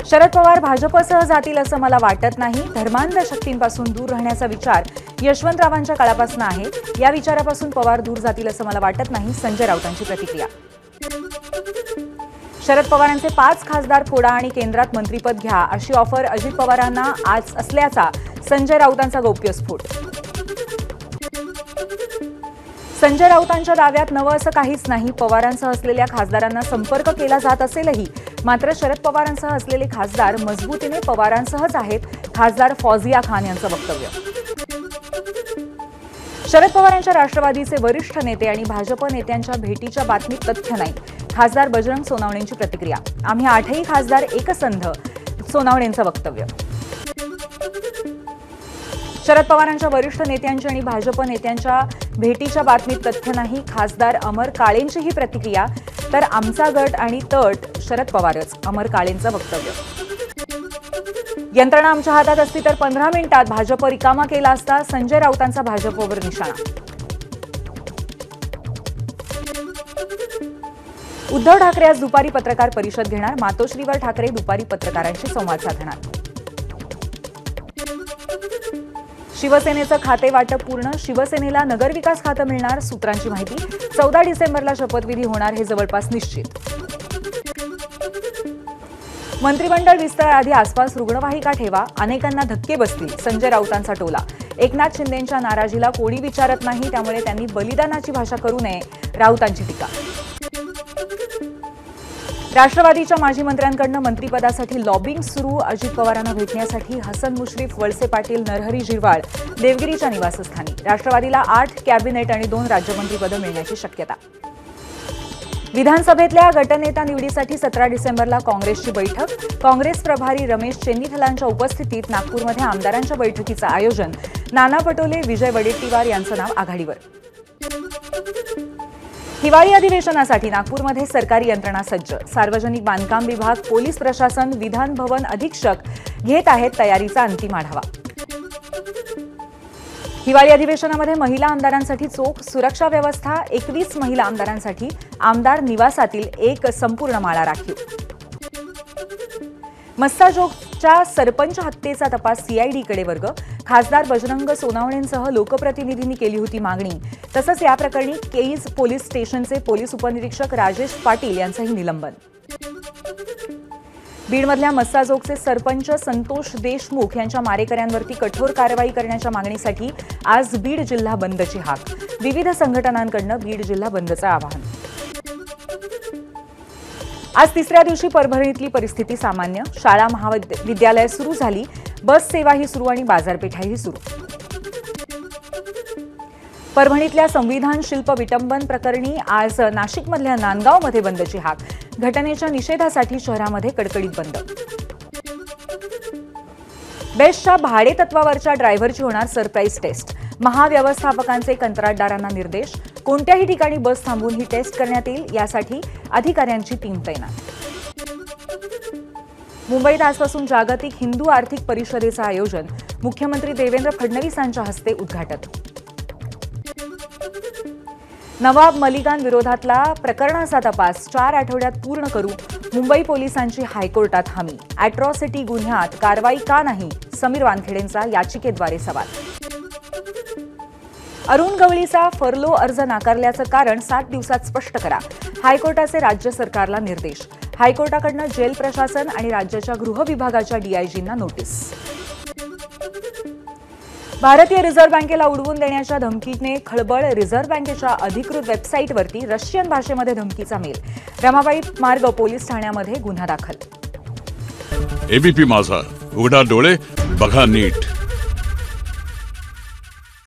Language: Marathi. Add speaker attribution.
Speaker 1: शरद पवार भाजपसह जातील असं मला वाटत नाही. धर्मांध शक्तींपासून दूर राहण्याचा विचार यशवंतरावांच्या काळापासून आहे. या विचारापासून पवार दूर जातील असं मला वाटत नाही. संजय राऊतांची प्रतिक्रिया. शरद पवारांचे 5 खासदार फोडा आणि केंद्रात मंत्रिपद घ्या अशी ऑफर अजित पवारांना आज असल्याचा संजय राऊतांचा गौप्यस्फोट. संजय राऊतांच्या दाव्यात नवं असं काहीच नाही. पवारांसह असलेल्या खासदारांना संपर्क केला जात असेलही, मात्र शरद पवारांसह असलेले खासदार मजबूतीने पवारांसहच आहेत. खासदार फौजिया खान यांचं वक्तव्य. शरद पवारांच्या राष्ट्रवादीचे वरिष्ठ नेते आणि भाजप नेत्यांच्या भेटीच्या बातमीत तथ्य नाही. खासदार बजरंग सोनावणेंची प्रतिक्रिया. आम्ही 8ही खासदार एकसंध. सोनावणेंचं वक्तव्य. शरद पवारांच्या वरिष्ठ नेत्यांची आणि भाजप नेत्यांच्या भेटीच्या बातमीत तथ्य नाही. खासदार अमर काळेंची ही प्रतिक्रिया. तर आमचा गट आणि तट शरद पवारच. अमर काळेंचं वक्तव्य. यंत्रणा आमच्या हातात असती तर 15 मिनिटात भाजप रिकामा केला असता. संजय राऊतांचा भाजपवर निशाणा. उद्धव ठाकरे आज दुपारी पत्रकार परिषद घेणार. मातोश्रीवर ठाकरे दुपारी पत्रकारांशी संवाद साधणार. शिवसेनेचं खाते वाटप पूर्ण. शिवसेनेला नगरविकास खातं मिळणार. सूत्रांची माहिती. 14 डिसेंबरला शपथविधी होणार हे जवळपास निश्चित. मंत्रिमंडळ विस्ताराआधी आसपास रुग्णवाहिका ठेवा. अनेकांना धक्के बसतील. संजय राऊतांचा टोला. एकनाथ शिंदेंच्या नाराजीला कोणी विचारत नाही, त्यामुळे त्यांनी बलिदानाची भाषा करू नये. राऊतांची टीका. राष्ट्रवादीच्या माजी मंत्र्यांकडून मंत्रिपदासाठी लॉबिंग सुरू. अजित पवारांना भेटण्यासाठी हसन मुश्रीफ, वळसे पाटील, नरहरी झिरवाळ देवगिरीच्या निवासस्थानी. राष्ट्रवादीला 8 कॅबिनेट आणि 2 राज्यमंत्रीपदं मिळण्याची शक्यता. विधानसभेतल्या गटनेता निवडीसाठी 17 डिसेंबरला काँग्रेसची बैठक. काँग्रेस प्रभारी रमेश चेन्नीथलांच्या उपस्थितीत नागपूरमध्ये आमदारांच्या बैठकीचं आयोजन. नाना पटोले, विजय वडेट्टीवार यांचं नाव आघाडीवर. हिवाळी अधिवेशनासाठी नागपूरमध्ये सरकारी यंत्रणा सज्ज. सार्वजनिक बांधकाम विभाग, पोलीस प्रशासन, विधान भवन अधीक्षक घेत आहेत तयारीचा अंतिम आढावा. हिवाळी अधिवेशनामध्ये महिला आमदारांसाठी चोख सुरक्षा व्यवस्था. 21 महिला आमदारांसाठी आमदार निवासातील एक संपूर्ण माळा राखीव. मस्साजोगच्या सरपंच हत्येचा तपास सीआयडीकडे वर्ग. खासदार बजरंग सोनावणेंसह लोकप्रतिनिधींनी केली होती मागणी. तसंच या प्रकरणी केज पोलीस स्टेशनचे पोलीस उपनिरीक्षक राजेश पाटील यांचंही निलंबन. बीडमधल्या मस्साजोगचे सरपंच संतोष देशमुख यांच्या मारेकऱ्यांवरती कठोर कारवाई करण्याच्या मागणीसाठी आज बीड जिल्हा बंदची हाक. विविध संघटनांकडून बीड जिल्हा बंदचं आवाहन. आज तिसऱ्या दिवशी परभणीतली परिस्थिती सामान्य. शाळा महाविद्यालय सुरू झाली. बस सेवाही सुरू आणि बाजारपेठाही सुरू. परभणीतल्या संविधान शिल्प विटंबन प्रकरणी आज नाशिकमधल्या नांदगावमध्ये बंदची हाक. घटनेच्या निषेधासाठी शहरामध्ये कडकडीत बंद. बेस्टच्या भाडे तत्वावरच्या ड्रायव्हरची होणार सरप्राईज टेस्ट. महाव्यवस्थापकांचे कंत्राटदारांना निर्देश. कोणत्याही ठिकाणी बस थांबवून ही टेस्ट करण्यात येईल. यासाठी अधिकाऱ्यांची टीम तैनात. मुंबईत आजपासून जागतिक हिंदू आर्थिक परिषदेचं आयोजन. मुख्यमंत्री देवेंद्र फडणवीसांच्या हस्ते उद्घाटन. नवाब मलिकान विरोधातला प्रकरणाचा तपास 4 आठवड्यात पूर्ण करू. मुंबई पोलिसांची हायकोर्टात हमी. अॅट्रॉसिटी गुन्ह्यात कारवाई का नाही? समीर वानखेडेंचा याचिकेद्वारे सवाल. अरुण गवळीचा फर्लो अर्ज नाकारल्याचं कारण 7 दिवसात स्पष्ट करा. हायकोर्टाचे राज्य सरकारला निर्देश. हायकोर्टाकडून जेल प्रशासन आणि राज्याच्या गृह विभागाच्या डीआयजींना नोटीस. भारतीय रिझर्व्ह बँकेला उडवून देण्याच्या धमकीने खळबळ. रिझर्व्ह बँकेच्या अधिकृत वेबसाईटवरती रशियन भाषेमध्ये धमकीचा मेल. रमाबाई मार्ग पोलीस ठाण्यामध्ये गुन्हा दाखल.
Speaker 2: एबीपी माझा, उघडा डोळे बघा नीट.